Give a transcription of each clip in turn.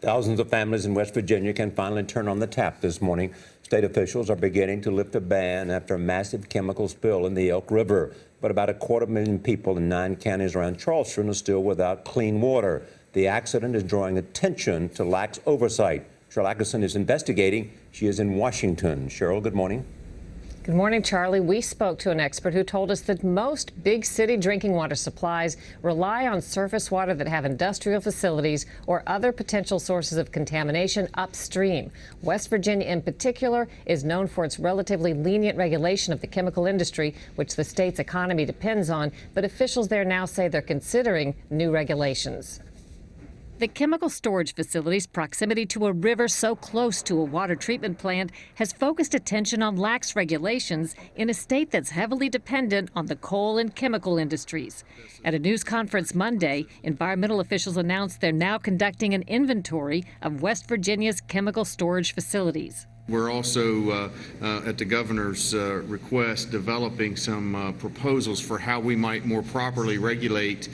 Thousands of families in West Virginia can finally turn on the tap this morning. State officials are beginning to lift a ban after a massive chemical spill in the Elk River. But about 250,000 people in 9 counties around Charleston are still without clean water. The accident is drawing attention to lax oversight. Sharyl Attkisson is investigating. She is in Washington. Sharyl, good morning. Good morning, Charlie. We spoke to an expert who told us that most big city drinking water supplies rely on surface water that have industrial facilities or other potential sources of contamination upstream. West Virginia, in particular, is known for its relatively lenient regulation of the chemical industry, which the state's economy depends on. But officials there now say they're considering new regulations. The chemical storage facility's proximity to a river so close to a water treatment plant has focused attention on lax regulations in a state that's heavily dependent on the coal and chemical industries. At a news conference Monday, environmental officials announced they're now conducting an inventory of West Virginia's chemical storage facilities. We're also, at the governor's request, developing some proposals for how we might more properly regulate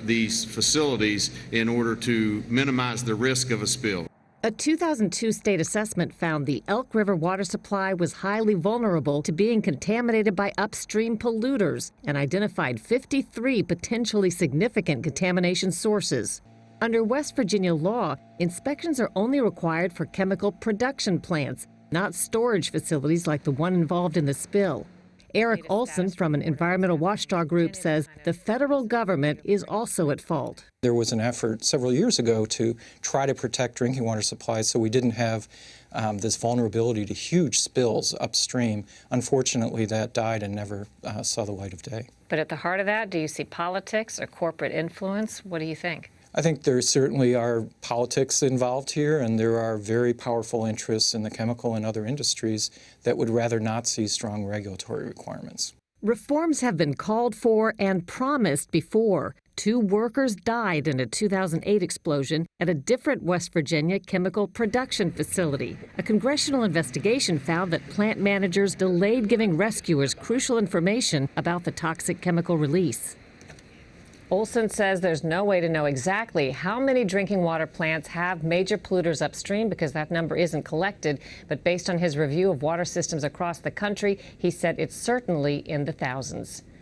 these facilities in order to minimize the risk of a spill. A 2002 state assessment found the Elk River water supply was highly vulnerable to being contaminated by upstream polluters and identified 53 potentially significant contamination sources. Under West Virginia law, inspections are only required for chemical production plants, not storage facilities like the one involved in the spill. Eric Olson from an environmental watchdog group says the federal government is also at fault. There was an effort several years ago to try to protect drinking water supplies so we didn't have this vulnerability to huge spills upstream. Unfortunately, that died and never saw the light of day. But at the heart of that, do you see politics or corporate influence? What do you think? I think there certainly are politics involved here, and there are very powerful interests in the chemical and other industries that would rather not see strong regulatory requirements. Reforms have been called for and promised before. 2 workers died in a 2008 explosion at a different West Virginia chemical production facility. A congressional investigation found that plant managers delayed giving rescuers crucial information about the toxic chemical release. Olson says there's no way to know exactly how many drinking water plants have major polluters upstream because that number isn't collected. But based on his review of water systems across the country, he said it's certainly in the thousands.